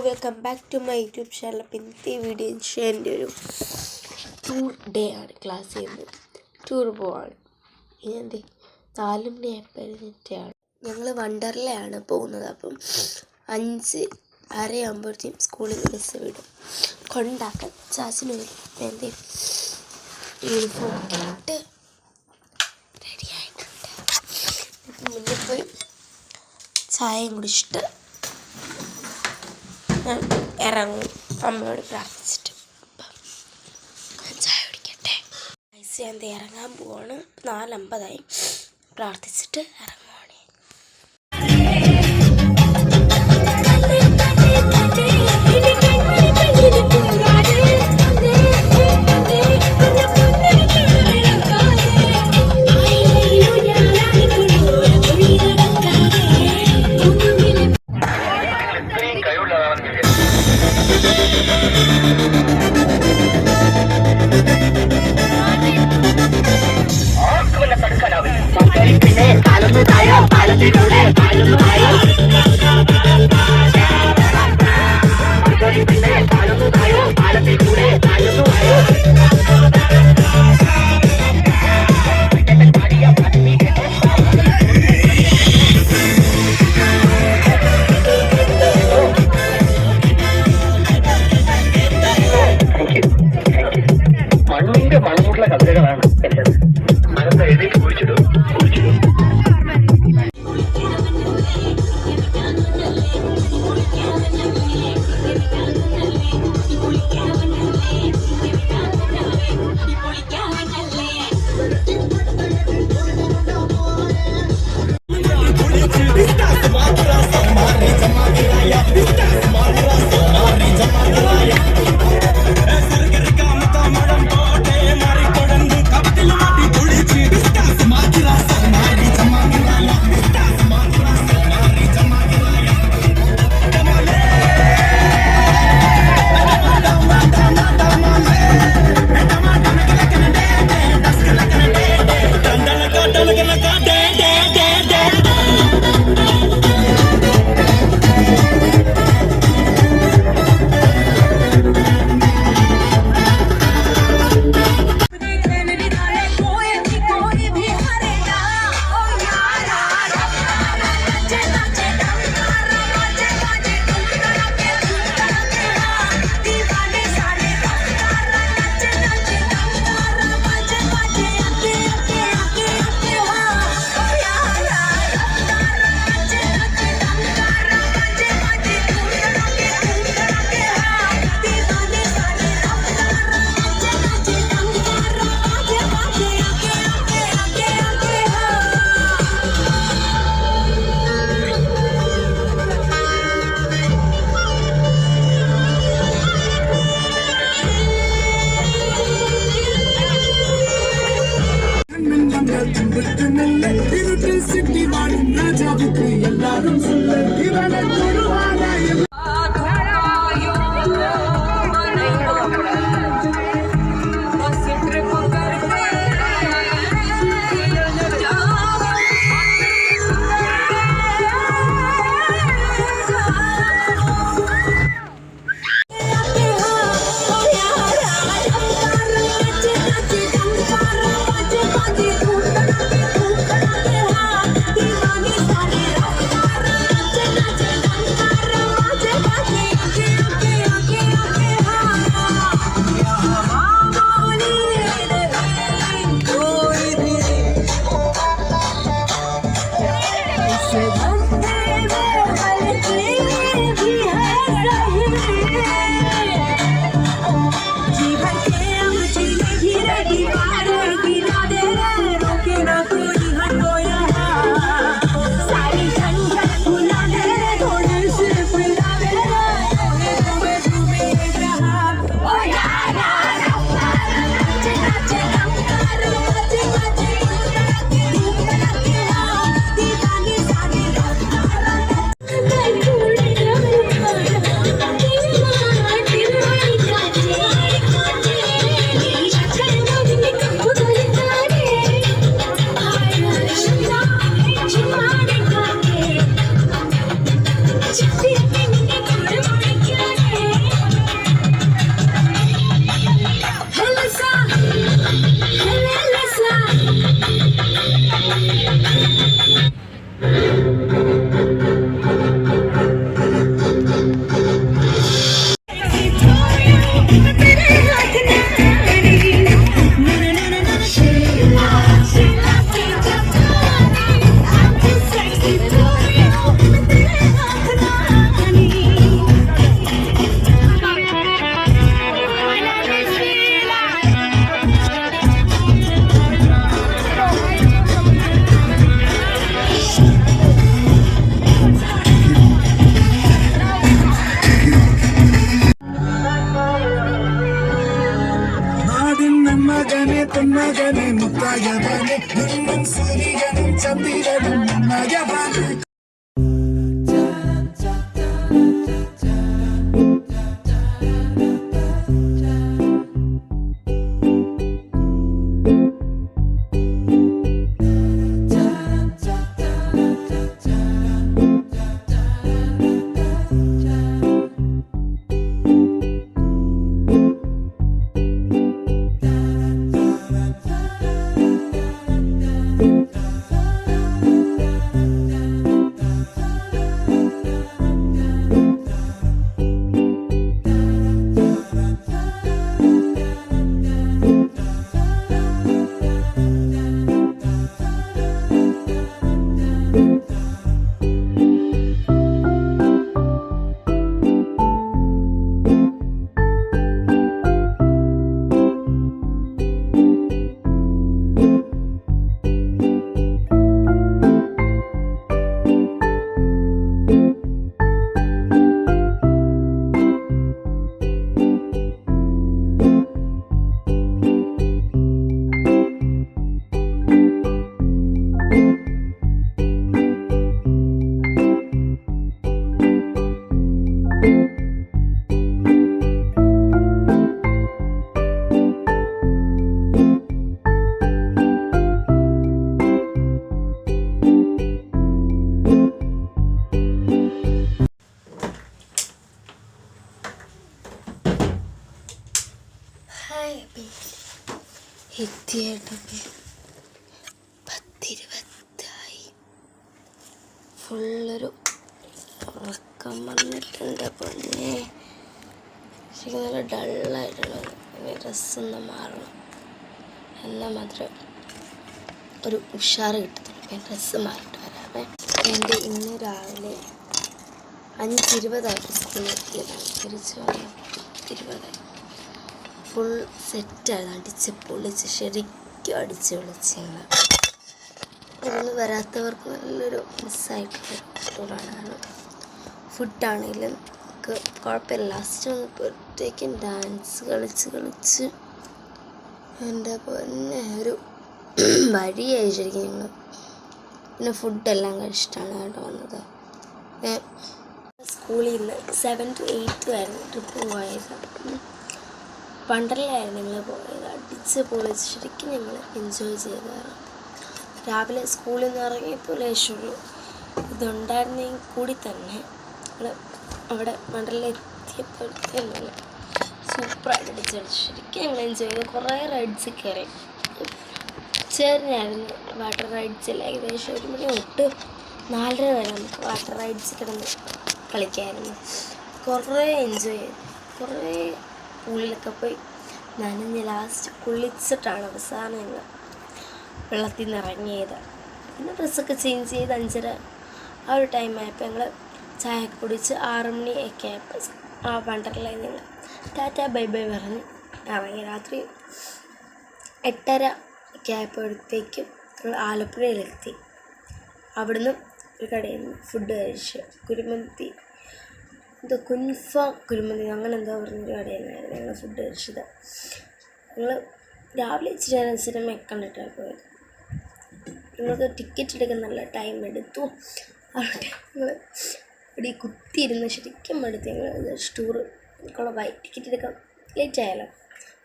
Welcome back to my YouTube channel. അപ്പം ഇന്നത്തെ video എൻ്റെ ഒരു ടൂർ ഡേ ആണ്. ക്ലാസ് ചെയ്യുന്നത് ടൂർ പോവാണ്. ഇനി 4 മണിയായപ്പോൾ എഴുന്നേറ്റാണ്. ഞങ്ങൾ വണ്ടർലയാണ് പോകുന്നത്. അപ്പം 5:30 ആകുമ്പോഴത്തേക്കും സ്കൂളിൽ നിന്ന് ബസ് വിടും. കൊണ്ടാക്കാൻ ചാച്ചിന് വരും. യൂണിഫോം ഇട്ട് റെഡി ആയിട്ടുണ്ട്. മുന്നിൽ പോയി ചായയും കുടിച്ചിട്ട് ഇറങ്ങും. അമ്മയോട് പ്രാർത്ഥിച്ചിട്ട് ചായ കുടിക്കട്ടെ. ഞാൻ ഇറങ്ങാൻ പോവാണ്. 4:50 പ്രാർത്ഥിച്ചിട്ട് ഇറങ്ങുവാണ്. മണമുള്ള കവിതകളാണ് എൻ്റെത്. മനസ്സ് എഴുതി കുഴിച്ചിടും. പൊന്നകനെ മുത്തായവനെ നിന്നും സൂര്യനും ചന്ദ്രനും നയവനെ എത്തിയേട്ടമ്മേ 10:20 ഫുള്ളൊരു ഉറക്കം വന്നിട്ടുണ്ട്. പൊന്നെ ശരിക്കും നല്ല ഡള്ളായിട്ടുള്ളത്. ഡ്രസ്സൊന്ന് മാറണം എന്നാൽ മാത്രമേ ഒരു ഉഷാറ് കിട്ടത്തുള്ളൂ. അപ്പം ഡ്രസ്സ് മാറിയിട്ട് വരാമേ. എൻ്റെ ഇന്ന് രാവിലെ 5:20 സ്കൂളിൽ എത്തിയതാണ്. തിരിച്ച് വന്നു 20 ഫുൾ സെറ്റായിരുന്നു. അടിച്ച് പൊളിച്ച് ശരിക്കും അടിച്ച് പൊളിച്ച് ഞങ്ങൾ. ഇതൊന്നും വരാത്തവർക്ക് നല്ലൊരു മിസ്സായിട്ടുള്ള ടൂറാണ്. ഫുഡാണെങ്കിലും കുഴപ്പമില്ല. ലാസ്റ്റ് വന്നപ്പോഴത്തേക്കും ഡാൻസ് കളിച്ച് എൻ്റെ പൊന്നെ ഒരു വഴിയായി ശരിക്കും ഞങ്ങൾ. പിന്നെ ഫുഡെല്ലാം കഴിച്ചിട്ടാണ് കേട്ടോ വന്നത്. സ്കൂളിൽ നിന്ന് 7 to 8 ആയിരുന്നു ട്രിപ്പ് പോയത്. വണ്ടർലയായിരുന്നു ഞങ്ങൾ പോയത്. അടിച്ച് പൊളിച്ച് ശരിക്കും ഞങ്ങൾ എൻജോയ് ചെയ്തതാണ്. രാവിലെ സ്കൂളിൽ നിന്ന് ഇറങ്ങിയപ്പോൾ ലേശുള്ളൂ ഇതുണ്ടായിരുന്നെങ്കിൽ കൂടി തന്നെ ഞങ്ങൾ അവിടെ വണ്ടർല എത്തിയപ്പോഴത്തേക്കും സൂപ്പറായിട്ട് അടിച്ചടിച്ച് ശരിക്കും ഞങ്ങൾ എൻജോയ് ചെയ്തു. കുറേ റൈഡ്സ് കയറി. ചേർന്നായിരുന്നു വാട്ടർ റൈഡ്സിൽ. ഏകദേശം 1 മണി തൊട്ട് 4:30 വരെ നമുക്ക് വാട്ടർ റൈഡ്സ് കിടന്ന് കളിക്കായിരുന്നു. കുറേ എൻജോയ് ചെയ്തു. കുറേ പൂളിലൊക്കെ പോയി നനഞ്ഞ് ലാസ്റ്റ് കുളിച്ചിട്ടാണ് അവസാനം ഞങ്ങൾ വെള്ളത്തിൽ നിന്ന് ഇറങ്ങിയത്. പിന്നെ ഡ്രസ്സൊക്കെ ചേഞ്ച് ചെയ്ത് 5:30 ആ ഒരു ടൈമായപ്പോൾ ഞങ്ങൾ ചായ കുടിച്ച് 6 മണിയൊക്കെ ആയപ്പോൾ ആ വണ്ടർലയിൽ ഞങ്ങൾ ടാറ്റ ബൈ ബൈ പറഞ്ഞ് ഇറങ്ങി. രാത്രി 8:30 ഒക്കെ ആയപ്പോഴത്തേക്കും ഞങ്ങൾ ആലപ്പുഴയിലെത്തി. അവിടുന്ന് ഒരു കടയിൽ നിന്ന് ഫുഡ് കഴിച്ച് കുഴിമന്തി കുൻഫ കുഴിമന്തി അങ്ങനെ എന്തോ പറഞ്ഞൊരു കടയിൽ നിന്നായിരുന്നു ഞങ്ങൾ ഫുഡ് കഴിച്ചത്. ഞങ്ങൾ രാവിലെ ഇച്ചിരി സിനിമയൊക്കെ കണ്ടിട്ടാണ് പോയത്. ഞങ്ങൾക്ക് ടിക്കറ്റ് എടുക്കാൻ നല്ല ടൈം എടുത്തു. അവിടെ ഞങ്ങൾ ഇവിടെ കുത്തിയിരുന്ന് ശരിക്കും എടുത്ത് ഞങ്ങൾ ടൂറ് കുളമായി. ടിക്കറ്റ് എടുക്കാൻ ലേറ്റ് ആയാലോ.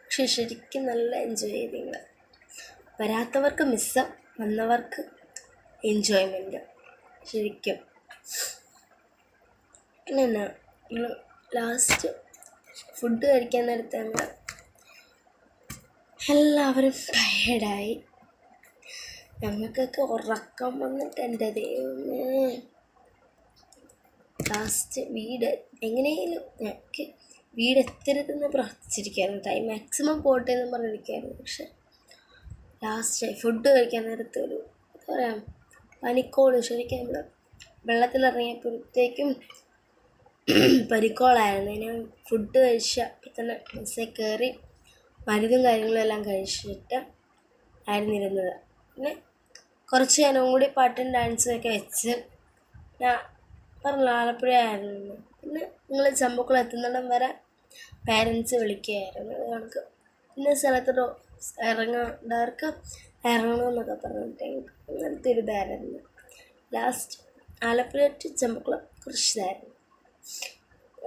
പക്ഷേ ശരിക്കും നല്ല എൻജോയ് ചെയ്ത് ഞങ്ങൾ. വരാത്തവർക്ക് മിസ്സ്, വന്നവർക്ക് എൻജോയ്മെൻറ്റ് ശരിക്കും. പിന്നെ എന്നാ ഞങ്ങൾ ലാസ്റ്റ് ഫുഡ് കഴിക്കാൻ നേരത്തെ ഞങ്ങൾ എല്ലാവരും ടയേർഡായി. ഞങ്ങൾക്കൊക്കെ ഉറക്കം വന്നിട്ട് എൻ്റെ ദൈവമേ. ലാസ്റ്റ് വീട് എങ്ങനെയെങ്കിലും ഞങ്ങൾക്ക് വീട് എത്തരുതെന്ന് പ്രാർത്ഥിച്ചിരിക്കുകയായിരുന്നു. ടൈം മാക്സിമം പോട്ടെ എന്ന് പറഞ്ഞിരിക്കുകയായിരുന്നു. പക്ഷെ ലാസ്റ്റ് ഫുഡ് കഴിക്കാൻ നേരത്തെ ഒരു എന്താ പറയുക പനിക്കോള്. ശരിക്കും നമ്മൾ വെള്ളത്തിലിറങ്ങിയപ്പോഴത്തേക്കും പരിക്കോളായിരുന്നു. ഇനി ഫുഡ് കഴിച്ച അപ്പം തന്നെ ബസ്സിൽ കയറി മരുന്നും കാര്യങ്ങളും എല്ലാം കഴിച്ചിട്ട് ആയിരുന്നു ഇരുന്നത്. പിന്നെ കുറച്ച് നേരം കൂടി പാട്ടും ഡാൻസും ഒക്കെ വെച്ച് ഞാൻ പറഞ്ഞു ആലപ്പുഴ ആയിരുന്നു. പിന്നെ നിങ്ങൾ ചമ്പക്കുളം എത്തുന്നിടം വരെ പേരൻസ് വിളിക്കുകയായിരുന്നു. അത് കണക്ക് ഇന്ന സ്ഥലത്തോട്ട് ഇറങ്ങേണ്ടവർക്ക് ഇറങ്ങണമെന്നൊക്കെ പറഞ്ഞിട്ട് അങ്ങനത്തെ ഒരു ഇതായിരുന്നു. ലാസ്റ്റ് ആലപ്പുഴ ടു ചെമ്പക്കുളം കുറച്ചിതായിരുന്നു.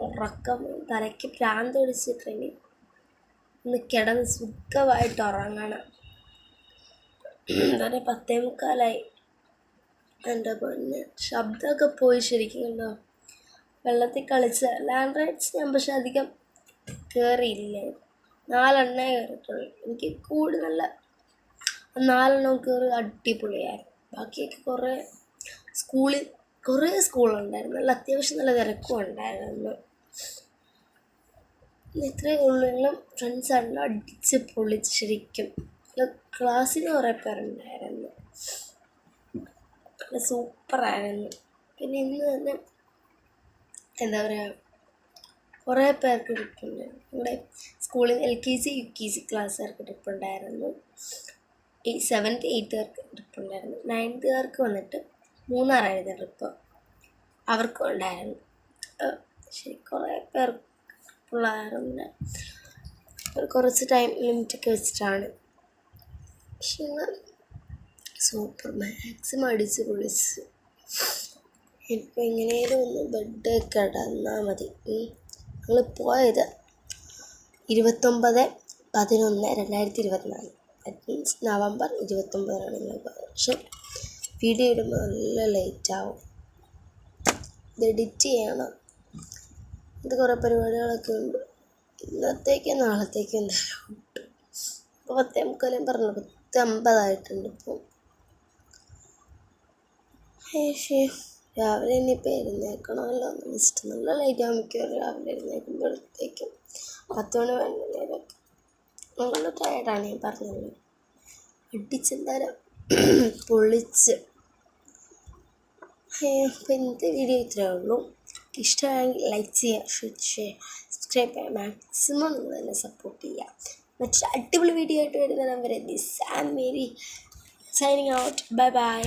ഉറക്കം തലയ്ക്ക് ഭ്രാന്ത് പിടിച്ചിട്ടുണ്ടെങ്കിൽ ഒന്ന് കിടന്ന് സുഖമായിട്ട് ഉറങ്ങണം. തന്നെ 10:45 എൻ്റെ പൊന്നെ ശബ്ദമൊക്കെ പോയി ശരിക്കും കണ്ടോ. വെള്ളത്തിൽ കളിച്ച ലാൻഡ് റൈഡ്സ് ഞാൻ പക്ഷെ അധികം കയറിയില്ലേ, 4 കയറിയിട്ടുള്ളൂ. എനിക്ക് കൂടി നല്ല 4 കയറി അടിപൊളിയായിരുന്നു. ബാക്കിയൊക്കെ കുറേ സ്കൂളുണ്ടായിരുന്നു, നല്ല അത്യാവശ്യം നല്ല തിരക്കും ഉണ്ടായിരുന്നു. ഇത്രയേ ഉള്ളൂ. ഫ്രണ്ട്സാണല്ലോ അടിച്ച് പൊളിച്ച് ശരിക്കും. ക്ലാസ്സിൽ കുറേ പേരുണ്ടായിരുന്നു, നല്ല സൂപ്പറായിരുന്നു. പിന്നെ ഇന്ന് തന്നെ എന്താ പറയുക, കുറേ പേർക്ക് ട്രിപ്പുണ്ടായിരുന്നു. നമ്മുടെ സ്കൂളിൽ LKG UKG ക്ലാസ്സുകാർക്ക് ട്രിപ്പുണ്ടായിരുന്നു. 7th 8th ട്രിപ്പുണ്ടായിരുന്നു. 9th വന്നിട്ട് മൂന്നാറായിരുന്നു ട്രിപ്പ്, അവർക്കും ഉണ്ടായിരുന്നു. ശരി കുറേ പേർക്കുള്ളായിരുന്നു. കുറച്ച് ടൈം ലിമിറ്റൊക്കെ വെച്ചിട്ടാണ്. പക്ഷെ സൂപ്പർ മാക്സിമം അടിച്ച് പൊളിച്ച്. ഇപ്പം എങ്ങനെയും ഒന്ന് ബെഡ് കിടന്നാൽ മതി. ഞങ്ങൾ പോയത് 29/11/2024, ദാറ്റ് മീൻസ് നവംബർ 29 ഞങ്ങൾ പോയത്. പക്ഷെ വീഡിയോ ഇടുമ്പോൾ നല്ല ലേറ്റാവും, ഇത് എഡിറ്റ് ചെയ്യണം, ഇത് കുറേ പരിപാടികളൊക്കെ ഉണ്ട്. ഇന്നത്തേക്കും നാളത്തേക്കും എന്തായാലും ഉണ്ട്. ഇപ്പോൾ 10:45 പറഞ്ഞു, 10:50 ഇപ്പോൾ. രാവിലെ ഇനിയിപ്പോൾ എഴുന്നേൽക്കണമല്ലോ എന്ന് വെച്ചിട്ട് നല്ല ലേറ്റാകും മിക്കവാറും. രാവിലെ എഴുന്നേൽക്കുമ്പോഴത്തേക്കും 10 മണി വൈകുന്നേരമൊക്കെ. നല്ല ടയർഡാണ് ഞാൻ പറഞ്ഞത്. അടിച്ചെന്തായാലും പൊളിച്ച്. അപ്പോൾ ഇന്നത്തെ വീഡിയോ ഇത്രയേ ഉള്ളൂ. ഇഷ്ടമായെങ്കിൽ ലൈക്ക് ചെയ്യുക, ഷെയർ ചെയ്യുക, സബ്സ്ക്രൈബ് ചെയ്യുക. മാക്സിമം നിങ്ങൾ തന്നെ സപ്പോർട്ട് ചെയ്യുക. മറ്റൊരു അടിപൊളി വീഡിയോ ആയിട്ട് വരുന്നവരെ this and Mary signing out. Bye bye.